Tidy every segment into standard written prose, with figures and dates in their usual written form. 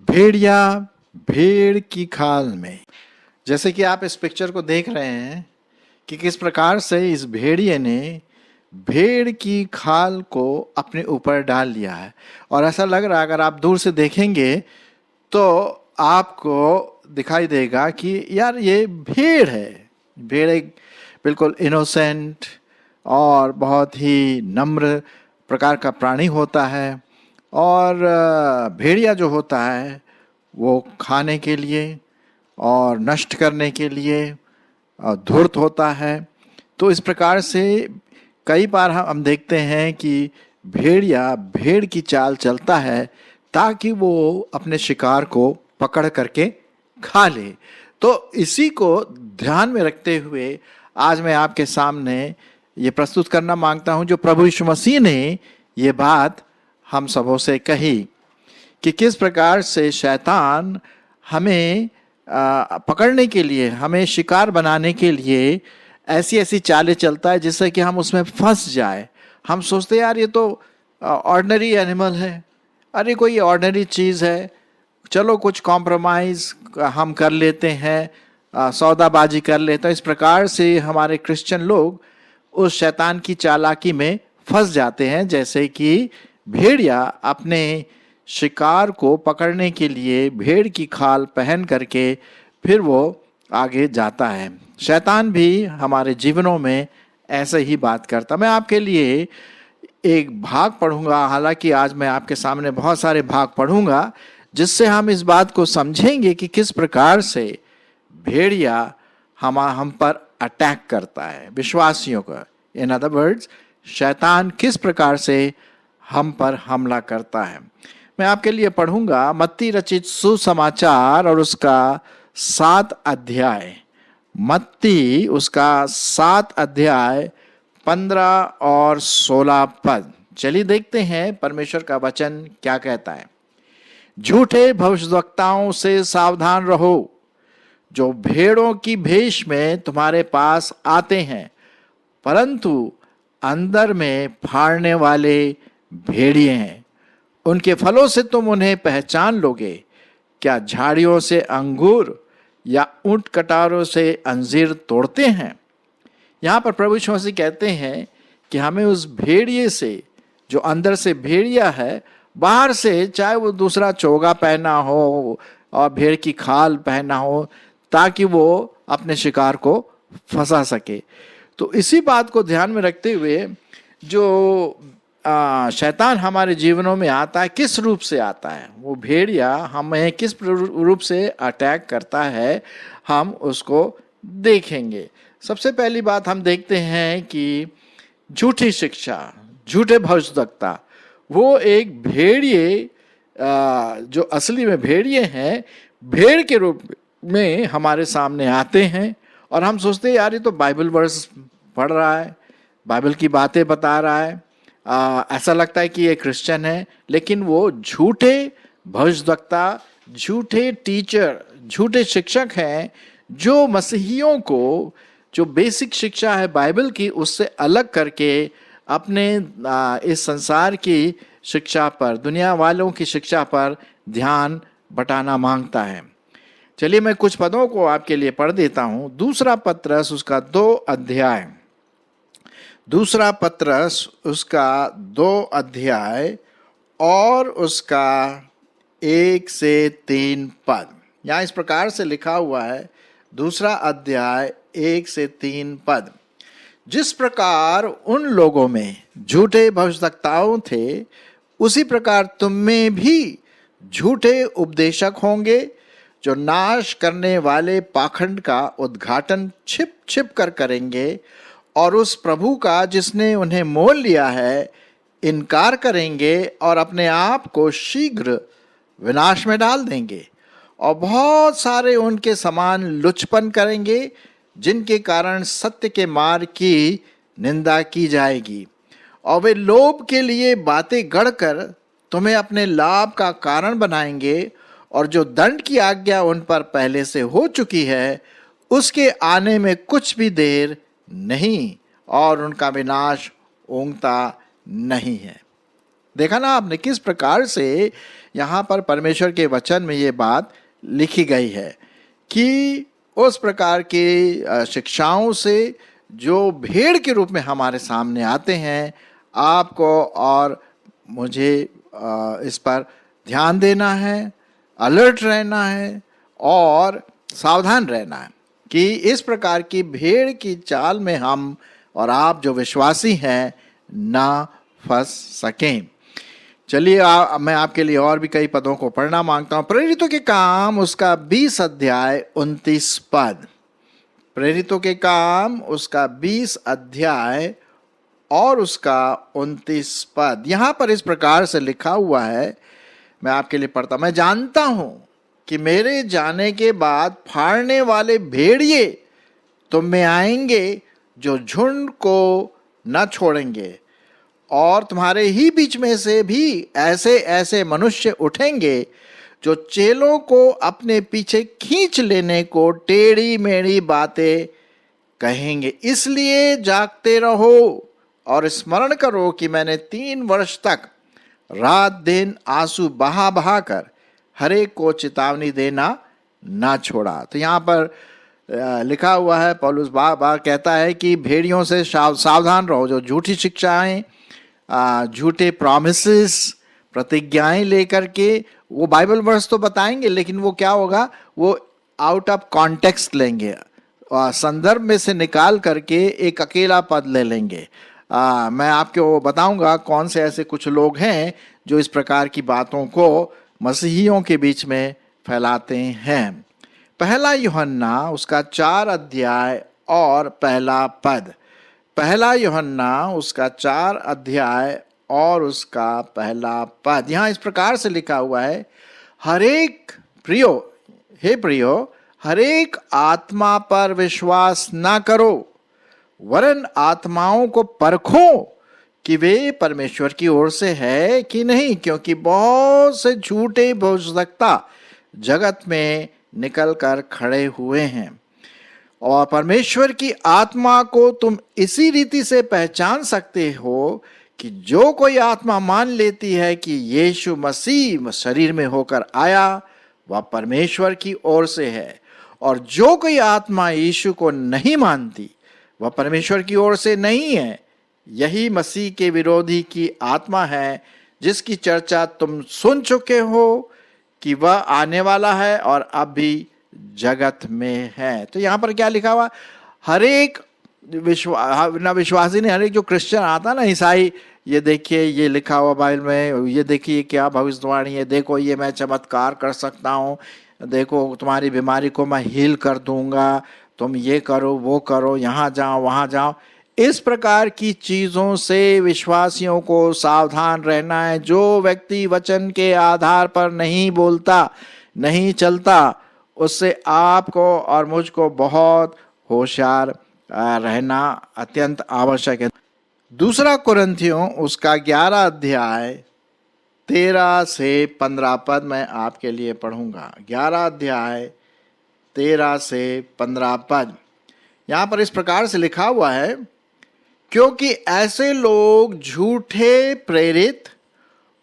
भेड़िया भेड़ की खाल में। जैसे कि आप इस पिक्चर को देख रहे हैं कि किस प्रकार से इस भेड़िए ने भेड़ की खाल को अपने ऊपर डाल लिया है। और ऐसा लग रहा है, अगर आप दूर से देखेंगे तो आपको दिखाई देगा कि यार ये भेड़ है। भेड़ एक बिल्कुल इनोसेंट और बहुत ही नम्र प्रकार का प्राणी होता है। और भेड़िया जो होता है वो खाने के लिए और नष्ट करने के लिए धूर्त होता है। तो इस प्रकार से कई बार हम देखते हैं कि भेड़िया भेड़ की चाल चलता है ताकि वो अपने शिकार को पकड़ करके खा ले। तो इसी को ध्यान में रखते हुए आज मैं आपके सामने ये प्रस्तुत करना मांगता हूं, जो प्रभु यीशु मसीह ने ये बात हम सबों से कही कि किस प्रकार से शैतान हमें पकड़ने के लिए, हमें शिकार बनाने के लिए ऐसी ऐसी चालें चलता है जिससे कि हम उसमें फंस जाए। हम सोचते हैं यार ये तो ऑर्डिनरी एनिमल है, अरे कोई ऑर्डिनरी चीज़ है, चलो कुछ कॉम्प्रोमाइज़ हम कर लेते हैं, सौदाबाजी कर लेते हैं। इस प्रकार से हमारे क्रिश्चियन लोग उस शैतान की चालाकी में फंस जाते हैं। जैसे कि भेड़िया अपने शिकार को पकड़ने के लिए भेड़ की खाल पहन करके फिर वो आगे जाता है। शैतान भी हमारे जीवनों में ऐसे ही बात करता। मैं आपके लिए एक भाग पढ़ूंगा, हालांकि आज मैं आपके सामने बहुत सारे भाग पढ़ूंगा जिससे हम इस बात को समझेंगे कि किस प्रकार से भेड़िया हम पर अटैक करता है, विश्वासियों का। इन अदर वर्ड्स, शैतान किस प्रकार से हम पर हमला करता है। मैं आपके लिए पढ़ूंगा मत्ती रचित सुसमाचार और उसका 7 अध्याय, मत्ती उसका 7 अध्याय 15 और 16 पद। चलिए देखते हैं परमेश्वर का वचन क्या कहता है। झूठे भविष्यवक्ताओं से सावधान रहो, जो भेड़ों की भेष में तुम्हारे पास आते हैं परंतु अंदर में फाड़ने वाले भेड़िए हैं। उनके फलों से तुम उन्हें पहचान लोगे। क्या झाड़ियों से अंगूर या ऊंट कटारों से अंजीर तोड़ते हैं? यहाँ पर प्रभु यीशु मसीह कहते हैं कि हमें उस भेड़िए से, जो अंदर से भेड़िया है, बाहर से चाहे वो दूसरा चोगा पहना हो और भेड़ की खाल पहना हो, ताकि वो अपने शिकार को फंसा सके। तो इसी बात को ध्यान में रखते हुए जो शैतान हमारे जीवनों में आता है, किस रूप से आता है, वो भेड़िया हमें किस रूप से अटैक करता है, हम उसको देखेंगे। सबसे पहली बात हम देखते हैं कि झूठी शिक्षा, झूठे भविष्यवक्ता, वो एक भेड़िए जो असली में भेड़िए हैं, भेड़ के रूप में हमारे सामने आते हैं और हम सोचते हैं यार ये तो बाइबल वर्स पढ़ रहा है, बाइबल की बातें बता रहा है, ऐसा लगता है कि ये क्रिश्चियन है। लेकिन वो झूठे भविष्यवक्ता, झूठे टीचर, झूठे शिक्षक हैं जो मसीहियों को, जो बेसिक शिक्षा है बाइबल की, उससे अलग करके अपने इस संसार की शिक्षा पर, दुनिया वालों की शिक्षा पर ध्यान बटाना मांगता है। चलिए मैं कुछ पदों को आपके लिए पढ़ देता हूँ। दूसरा पत्रस उसका 2 अध्याय, दूसरा पत्रस उसका 2 अध्याय और उसका 1 से 3 पद। यहाँ इस प्रकार से लिखा हुआ है, दूसरा अध्याय 1 से 3 पद। जिस प्रकार उन लोगों में झूठे भविष्यवक्ताओं थे, उसी प्रकार तुम में भी झूठे उपदेशक होंगे, जो नाश करने वाले पाखंड का उद्घाटन छिप छिप कर करेंगे और उस प्रभु का जिसने उन्हें मोल लिया है इनकार करेंगे और अपने आप को शीघ्र विनाश में डाल देंगे। और बहुत सारे उनके समान लुचपन करेंगे, जिनके कारण सत्य के मार्ग की निंदा की जाएगी। और वे लोभ के लिए बातें गढ़कर तुम्हें अपने लाभ का कारण बनाएंगे, और जो दंड की आज्ञा उन पर पहले से हो चुकी है उसके आने में कुछ भी देर नहीं और उनका विनाश ऊँघता नहीं है। देखा ना आपने किस प्रकार से यहाँ पर परमेश्वर के वचन में ये बात लिखी गई है कि उस प्रकार के शिक्षाओं से जो भेड़ के रूप में हमारे सामने आते हैं, आपको और मुझे इस पर ध्यान देना है, अलर्ट रहना है और सावधान रहना है कि इस प्रकार की भेड़ की चाल में हम और आप जो विश्वासी हैं ना फंस सकें। चलिए मैं आपके लिए और भी कई पदों को पढ़ना मांगता हूं। प्रेरितों के काम उसका 20 अध्याय 29 पद। प्रेरितों के काम उसका 20 अध्याय और उसका 29 पद। यहां पर इस प्रकार से लिखा हुआ है, मैं आपके लिए पढ़ता। मैं जानता हूं कि मेरे जाने के बाद फाड़ने वाले भेड़िए तुम में आएंगे जो झुंड को न छोड़ेंगे, और तुम्हारे ही बीच में से भी ऐसे ऐसे मनुष्य उठेंगे जो चेलों को अपने पीछे खींच लेने को टेढ़ी मेढ़ी बातें कहेंगे। इसलिए जागते रहो और स्मरण करो कि मैंने 3 वर्ष तक रात दिन आंसू बहा बहा कर हरेक को चेतावनी देना ना छोड़ा। तो यहाँ पर लिखा हुआ है, पौलुस बार बार कहता है कि भेड़ियों से सावधान रहो जो झूठी शिक्षाएं, झूठे प्रॉमिसेस, प्रतिज्ञाएं लेकर के वो बाइबल वर्स तो बताएंगे, लेकिन वो क्या होगा, वो आउट ऑफ कॉन्टेक्स्ट लेंगे, संदर्भ में से निकाल करके एक अकेला पद ले लेंगे। मैं आपको बताऊंगा कौन से ऐसे कुछ लोग हैं जो इस प्रकार की बातों को मसीहियों के बीच में फैलाते हैं। पहला यूहन्ना उसका 4 अध्याय और पहला पद। पहला यूहन्ना उसका 4 अध्याय और उसका पहला पद। यहाँ इस प्रकार से लिखा हुआ है, हरेक प्रियो, हे प्रियो, हरेक आत्मा पर विश्वास ना करो, वरन आत्माओं को परखो कि वे परमेश्वर की ओर से है कि नहीं, क्योंकि बहुत से झूठे भविष्यवक्ता जगत में निकल कर खड़े हुए हैं। और परमेश्वर की आत्मा को तुम इसी रीति से पहचान सकते हो कि जो कोई आत्मा मान लेती है कि यीशु मसीह शरीर में होकर आया, वह परमेश्वर की ओर से है, और जो कोई आत्मा यीशु को नहीं मानती, वह परमेश्वर की ओर से नहीं है। यही मसीह के विरोधी की आत्मा है, जिसकी चर्चा तुम सुन चुके हो कि वह आने वाला है और अब भी जगत में है। तो यहाँ पर क्या लिखा हुआ, हर एक विश्वासी ने, हर एक जो क्रिश्चियन आता ना, ईसाई, ये देखिए ये लिखा हुआ बाइबल में, ये देखिए क्या भविष्यवाणी है, देखो ये मैं चमत्कार कर सकता हूँ, देखो तुम्हारी बीमारी को मैं हील कर दूंगा, तुम ये करो वो करो, यहाँ जाओ वहाँ जाओ। इस प्रकार की चीज़ों से विश्वासियों को सावधान रहना है। जो व्यक्ति वचन के आधार पर नहीं बोलता, नहीं चलता, उससे आपको और मुझको बहुत होशियार रहना अत्यंत आवश्यक है। दूसरा कुरिन्थियों उसका 11 अध्याय 13 से 15 पद मैं आपके लिए पढ़ूंगा। 11 अध्याय 13 से 15 पद। यहाँ पर इस प्रकार से लिखा हुआ है, क्योंकि ऐसे लोग झूठे प्रेरित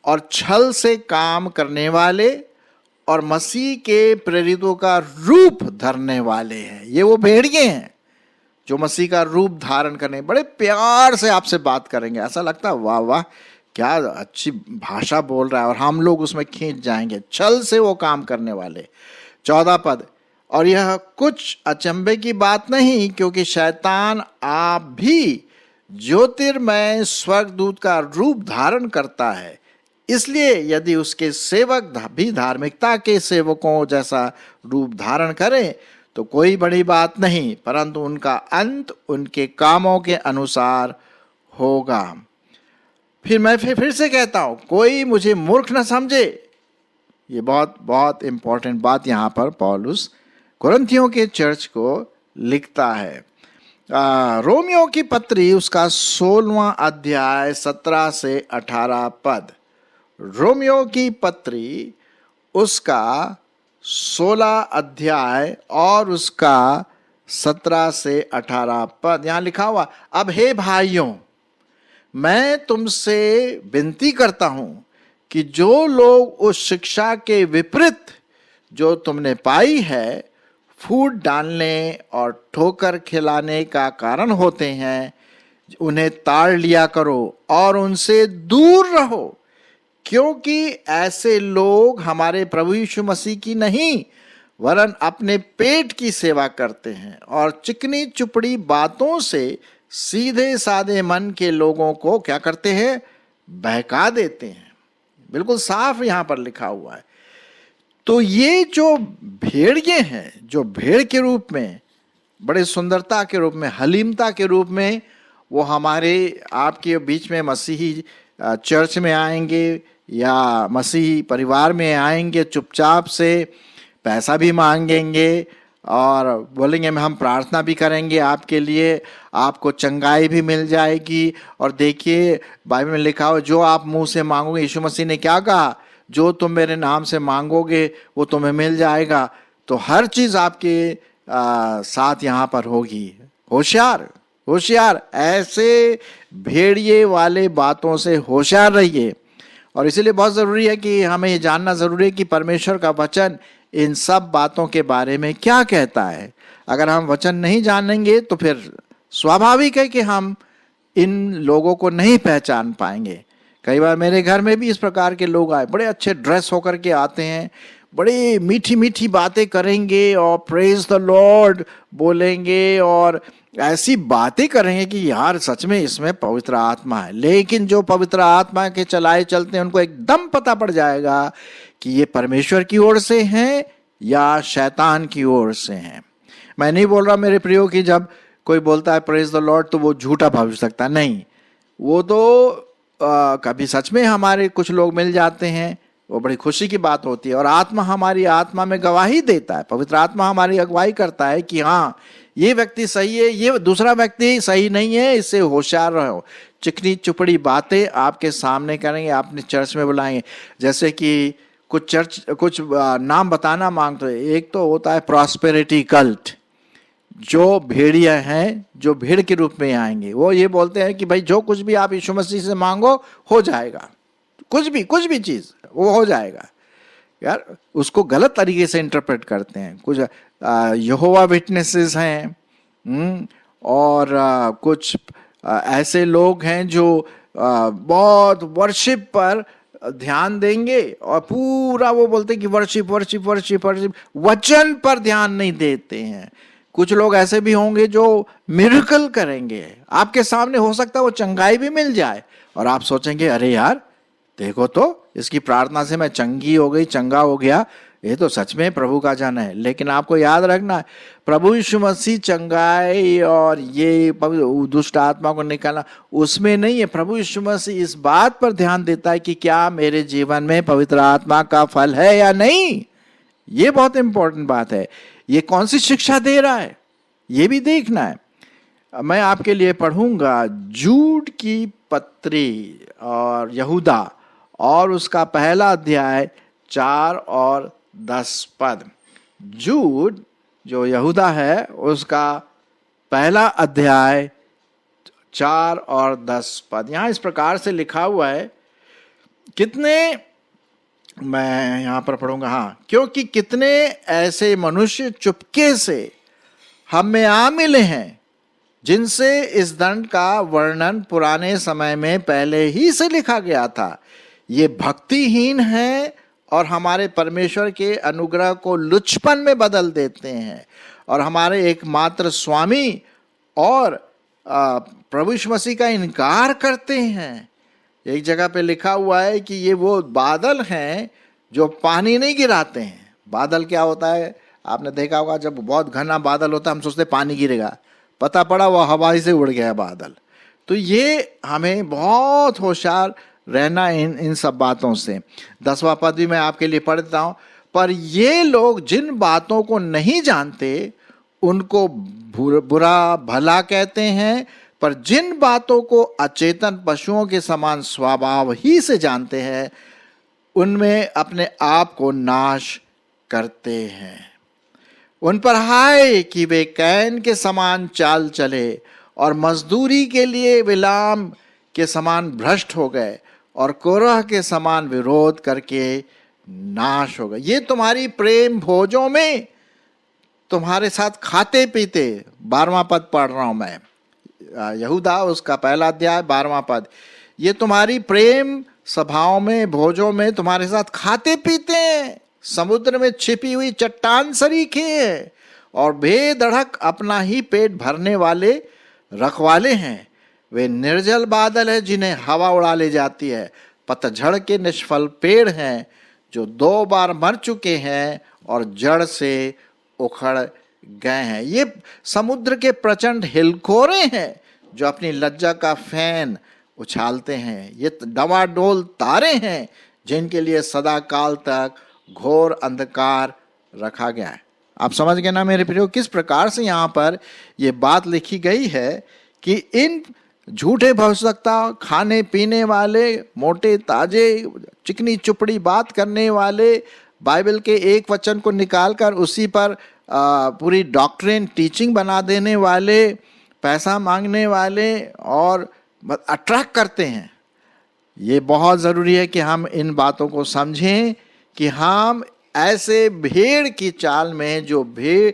और छल से काम करने वाले और मसीह के प्रेरितों का रूप धरने वाले हैं। ये वो भेड़िए हैं जो मसीह का रूप धारण करने, बड़े प्यार से आपसे बात करेंगे, ऐसा लगता है वाह वाह क्या अच्छी भाषा बोल रहा है, और हम लोग उसमें खींच जाएंगे। छल से वो काम करने वाले। 14 पद, और यह कुछ अचंभे की बात नहीं, क्योंकि शैतान आप भी ज्योतिर्मय स्वर्गदूत का रूप धारण करता है। इसलिए यदि उसके सेवक भी धार्मिकता के सेवकों जैसा रूप धारण करें तो कोई बड़ी बात नहीं, परंतु उनका अंत उनके कामों के अनुसार होगा। फिर मैं फिर से कहता हूं, कोई मुझे मूर्ख न समझे। ये बहुत बहुत इंपॉर्टेंट बात यहाँ पर पौलुस कुरिन्थियों के चर्च को लिखता है। रोमियो की पत्री उसका 16वां अध्याय 17 से 18 पद। रोमियो की पत्री उसका 16 अध्याय और उसका 17 से 18 पद यहां लिखा हुआ, अब हे भाइयों, मैं तुमसे विनती करता हूं कि जो लोग उस शिक्षा के विपरीत जो तुमने पाई है फूट डालने और ठोकर खिलाने का कारण होते हैं, उन्हें ताड़ लिया करो और उनसे दूर रहो, क्योंकि ऐसे लोग हमारे प्रभु यीशु मसीह की नहीं वरन अपने पेट की सेवा करते हैं और चिकनी चुपड़ी बातों से सीधे साधे मन के लोगों को क्या करते हैं, बहका देते हैं। बिल्कुल साफ यहां पर लिखा हुआ है। तो ये जो भेड़िए हैं, जो भेड़ के रूप में, बड़े सुंदरता के रूप में, हलीमता के रूप में वो हमारे आपके बीच में मसीही चर्च में आएंगे या मसीही परिवार में आएंगे, चुपचाप से पैसा भी मांगेंगे और बोलेंगे हम प्रार्थना भी करेंगे आपके लिए, आपको चंगाई भी मिल जाएगी। और देखिए बाइबल में लिखा हो, जो आप मुंह से मांगोगे, यीशु मसीह ने क्या कहा, जो तुम मेरे नाम से मांगोगे वो तुम्हें मिल जाएगा। तो हर चीज आपके साथ यहाँ पर होगी। होशियार होशियार, ऐसे भेड़िए वाले बातों से होशियार रहिए। और इसीलिए बहुत ज़रूरी है कि हमें ये जानना ज़रूरी है कि परमेश्वर का वचन इन सब बातों के बारे में क्या कहता है। अगर हम वचन नहीं जानेंगे तो फिर स्वाभाविक है कि हम इन लोगों को नहीं पहचान पाएंगे। कई बार मेरे घर में भी इस प्रकार के लोग आए, बड़े अच्छे ड्रेस होकर के आते हैं, बड़ी मीठी मीठी बातें करेंगे और प्रेज द लॉर्ड बोलेंगे और ऐसी बातें करेंगे कि यार सच में इसमें पवित्र आत्मा है। लेकिन जो पवित्र आत्मा के चलाए चलते हैं उनको एकदम पता पड़ जाएगा कि ये परमेश्वर की ओर से हैं या शैतान की ओर से हैं। मैं नहीं बोल रहा मेरे प्रियो कि जब कोई बोलता है प्रेज द लॉर्ड तो वो झूठा भविष्यवक्ता, नहीं, वो तो कभी सच में हमारे कुछ लोग मिल जाते हैं, वो बड़ी खुशी की बात होती है। और आत्मा हमारी आत्मा में गवाही देता है, पवित्र आत्मा हमारी अगुवाई करता है कि हाँ ये व्यक्ति सही है, ये दूसरा व्यक्ति सही नहीं है, इससे होशियार रहो। चिकनी चुपड़ी बातें आपके सामने करेंगे, आपने चर्च में बुलाएंगे। जैसे कि कुछ नाम बताना मांगते हैं। एक तो होता है प्रॉस्पेरिटी कल्ट, जो भेड़िया हैं, जो भेड़ के रूप में आएंगे, वो ये बोलते हैं कि भाई जो कुछ भी आप यीशु मसीह से मांगो हो जाएगा, कुछ भी चीज वो हो जाएगा। यार उसको गलत तरीके से इंटरप्रेट करते हैं। कुछ यहोवा विटनेसेस हैं और कुछ ऐसे लोग हैं जो बहुत वर्शिप पर ध्यान देंगे और पूरा वो बोलते हैं कि वर्शिप वर्शिप वर्शिप वर्शिप, वचन पर ध्यान नहीं देते हैं। कुछ लोग ऐसे भी होंगे जो मिरेकल करेंगे आपके सामने, हो सकता है वो चंगाई भी मिल जाए और आप सोचेंगे अरे यार देखो तो इसकी प्रार्थना से मैं चंगी हो गई, चंगा हो गया, ये तो सच में प्रभु का जन है। लेकिन आपको याद रखना है प्रभु यीशु मसीह चंगाई और ये दुष्ट आत्मा को निकालना उसमें नहीं है। प्रभु यीशु मसीह इस बात पर ध्यान देता है कि क्या मेरे जीवन में पवित्र आत्मा का फल है या नहीं। ये बहुत इंपॉर्टेंट बात है। ये कौन सी शिक्षा दे रहा है ये भी देखना है। मैं आपके लिए पढ़ूंगा जूड की पत्री और यहूदा और उसका पहला अध्याय 4 और 10 पद। जूड जो यहूदा है उसका पहला अध्याय 4 और 10 पद। यहां इस प्रकार से लिखा हुआ है, मैं यहां पर पढ़ूंगा, हाँ, क्योंकि कितने ऐसे मनुष्य चुपके से हम में आ मिले हैं जिनसे इस दंड का वर्णन पुराने समय में पहले ही से लिखा गया था। ये भक्तिहीन है और हमारे परमेश्वर के अनुग्रह को लुचपन में बदल देते हैं और हमारे एकमात्र स्वामी और प्रभु यीशु मसीह का इनकार करते हैं। एक जगह पे लिखा हुआ है कि ये वो बादल हैं जो पानी नहीं गिराते हैं। बादल क्या होता है आपने देखा होगा, जब बहुत घना बादल होता है हम सोचते पानी गिरेगा, पता पड़ा वो हवा से उड़ गया बादल। तो ये हमें बहुत होशियार रहना इन सब बातों से। 10वां पद भी मैं आपके लिए पढ़ देता हूं। पर ये लोग जिन बातों को नहीं जानते उनको बुरा भला कहते हैं, पर जिन बातों को अचेतन पशुओं के समान स्वभाव ही से जानते हैं उनमें अपने आप को नाश करते हैं। उन पर हाय कि वे कैन के समान चाल चले और मजदूरी के लिए बिलाम के समान भ्रष्ट हो गए और कोरह के समान विरोध करके नाश हो गए। ये तुम्हारी प्रेम भोजों में तुम्हारे साथ खाते पीते, 12वां पद पढ़ रहा हूं मैं, यहूदा उसका पहला अध्याय 12वां पद। ये तुम्हारी प्रेम सभाओं में, भोजों में तुम्हारे साथ खाते पीते हैं, समुद्र में छिपी हुई चट्टान सरीखे हैं और बेधड़क अपना ही पेट भरने वाले रखवाले हैं। वे निर्जल बादल है जिन्हें हवा उड़ा ले जाती है, पतझड़ के निष्फल पेड़ हैं जो 2 बार मर चुके हैं और जड़ से उखड़ गए हैं। ये समुद्र के प्रचंड हिलकोरे हैं जो अपनी लज्जा का फैन उछालते हैं। ये डवाडोल तारे हैं जिनके लिए सदा काल तक घोर अंधकार रखा गया है। आप समझ गए ना मेरे प्रियो, किस प्रकार से यहाँ पर ये बात लिखी गई है कि इन झूठे भविष्यवक्ता, खाने पीने वाले, मोटे ताजे, चिकनी चुपड़ी बात करने वाले, बाइबल के एक वचन को निकालकर उसी पर पूरी डॉक्ट्रिन टीचिंग बना देने वाले, पैसा मांगने वाले और अट्रैक्ट करते हैं। ये बहुत ज़रूरी है कि हम इन बातों को समझें कि हम ऐसे भेड़ की चाल में, जो भेड़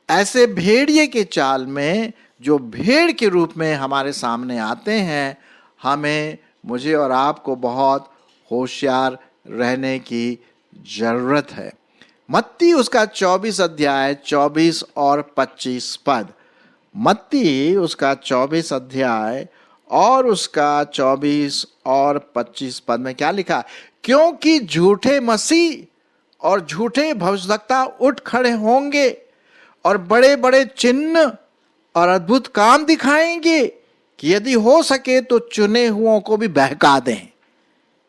ऐसे भेड़िए के चाल में जो भेड़ के रूप में हमारे सामने आते हैं, हमें, मुझे और आपको बहुत होशियार रहने की जरूरत है। मत्ती उसका 24 अध्याय 24 और 25 पद, मत्ती उसका 24 अध्याय और उसका 24 और 25 पद में क्या लिखा? क्योंकि झूठे मसीह और झूठे भविष्यवक्ता उठ खड़े होंगे और बड़े बड़े चिन्ह और अद्भुत काम दिखाएंगे कि यदि हो सके तो चुने हुओं को भी बहका दें।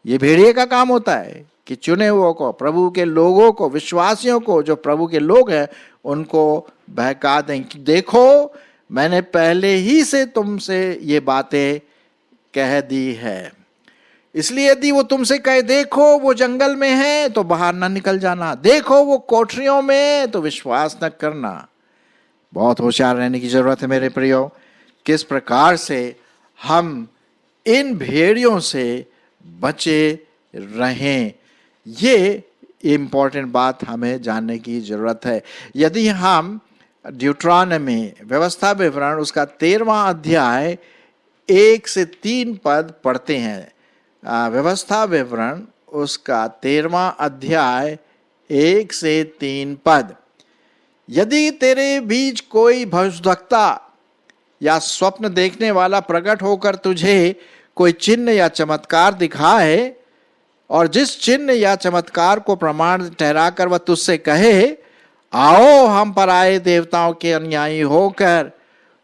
ये भेड़िए का काम होता है कि चुने हुओं को, प्रभु के लोगों को, विश्वासियों को, जो प्रभु के लोग हैं, उनको बहका दें कि देखो मैंने पहले ही से तुमसे ये बातें कह दी है। इसलिए यदि वो तुमसे कहे देखो वो जंगल में है तो बाहर ना निकल जाना, देखो वो कोठरियों में तो विश्वास न करना। बहुत होशियार रहने की जरूरत है मेरे प्रियो, किस प्रकार से हम इन भेड़ियों से बचे रहें। ये इम्पोर्टेंट बात हमें जानने की जरूरत है। यदि हम ड्यूट्रॉनमी, व्यवस्था विवरण, उसका 13वां अध्याय 1 से 3 पद पढ़ते हैं, व्यवस्था विवरण उसका 13वां अध्याय 1 से 3 पद। यदि तेरे बीच कोई भविष्यवक्ता या स्वप्न देखने वाला प्रकट होकर तुझे कोई चिन्ह या चमत्कार दिखाए और जिस चिन्ह या चमत्कार को प्रमाण ठहराकर वह तुझसे कहे आओ हम पराये देवताओं के अनुयायी होकर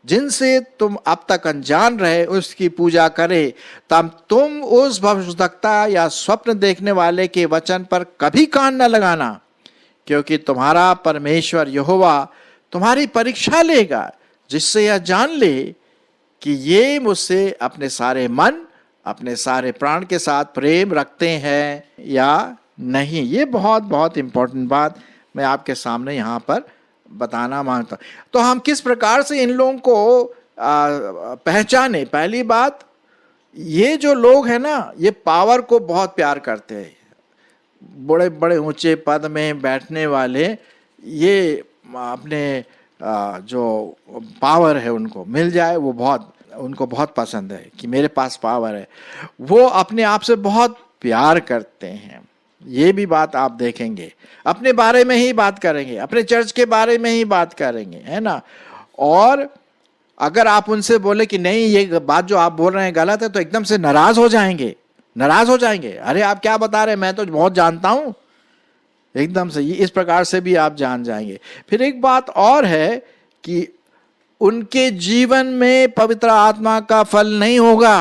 जिनसे तुम अब तक अनजान रहे उसकी पूजा करे, तब तुम उस भविष्यवक्ता या स्वप्न देखने वाले के वचन पर कभी कान न लगाना, क्योंकि तुम्हारा परमेश्वर यहोवा तुम्हारी परीक्षा लेगा, जिससे यह जान ले कि ये मुझसे अपने सारे मन, अपने सारे प्राण के साथ प्रेम रखते हैं या नहीं। ये बहुत बहुत इंपॉर्टेंट बात मैं आपके सामने यहाँ पर बताना मांगता हूँ। तो हम किस प्रकार से इन लोगों को पहचाने? पहली बात, ये जो लोग हैं ना, ये पावर को बहुत प्यार करते हैं। बड़े बड़े ऊंचे पद में बैठने वाले, ये अपने जो पावर है उनको मिल जाए, वो बहुत, उनको बहुत पसंद है कि मेरे पास पावर है। वो अपने आप से बहुत प्यार करते हैं। ये भी बात आप देखेंगे, अपने बारे में ही बात करेंगे, अपने चर्च के बारे में ही बात करेंगे, है ना। और अगर आप उनसे बोले कि नहीं ये बात जो आप बोल रहे हैं गलत है, तो एकदम से नाराज हो जाएंगे, नाराज हो जाएंगे। अरे आप क्या बता रहे हैं, मैं तो बहुत जानता हूं, एकदम से इस प्रकार से भी आप जान जाएंगे। फिर एक बात और है कि उनके जीवन में पवित्र आत्मा का फल नहीं होगा।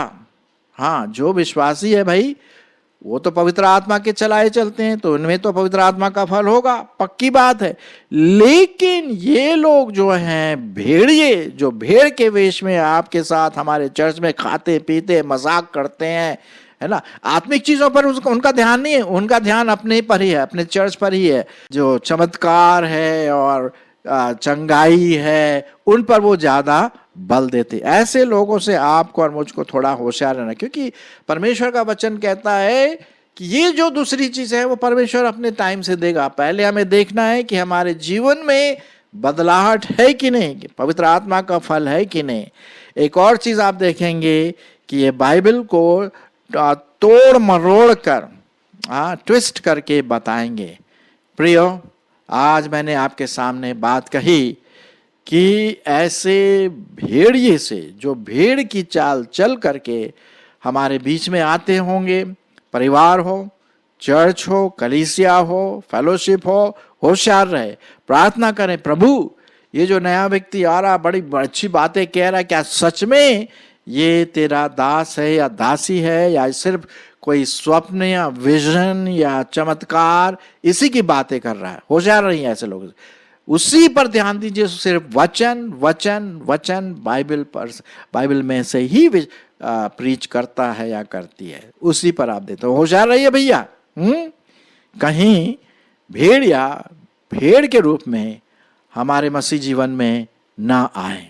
हाँ, जो विश्वासी है भाई, वो तो पवित्र आत्मा के चलाए चलते हैं, तो उनमें तो पवित्र आत्मा का फल होगा, पक्की बात है। लेकिन ये लोग जो हैं भेड़िए, जो भेड़ के वेश में आपके साथ हमारे चर्च में खाते पीते मजाक करते हैं, है ना। आत्मिक चीजों पर उनका ध्यान नहीं है, उनका ध्यान अपने पर ही है, अपने चर्च पर ही है। जो चमत्कार है और चंगाई है, उन पर वो ज्यादा बल देते। ऐसे लोगों से आपको और मुझको थोड़ा होशियार रहना, क्योंकि परमेश्वर का वचन कहता है कि ये जो दूसरी चीज है वो परमेश्वर अपने टाइम से देगा। पहले हमें देखना है कि हमारे जीवन में बदलाहट है कि नहीं, कि पवित्र आत्मा का फल है कि नहीं। एक और चीज आप देखेंगे कि ये बाइबल को तोड़ मरोड़ कर ट्विस्ट करके बताएंगे। प्रियो, आज मैंने आपके सामने बात कही कि ऐसे भेड़िए से, जो भेड़ की चाल चल करके हमारे बीच में आते होंगे, परिवार हो, चर्च हो, कलीसिया हो, फेलोशिप हो, होशियार रहे। प्रार्थना करें, प्रभु ये जो नया व्यक्ति आ रहा, बड़ी अच्छी बातें कह रहा है, क्या सच में ये तेरा दास है या दासी है, या सिर्फ कोई स्वप्न या विजन या चमत्कार इसी की बातें कर रहा है। होशियार रही ऐसे लोग, उसी पर ध्यान दीजिए। सिर्फ वचन वचन वचन बाइबल में से ही प्रीच करता है या करती है, उसी पर आप देते हो। होशियार रहिए भैया, कहीं भेड़ या भेड़ के रूप में हमारे मसीह जीवन में ना आए।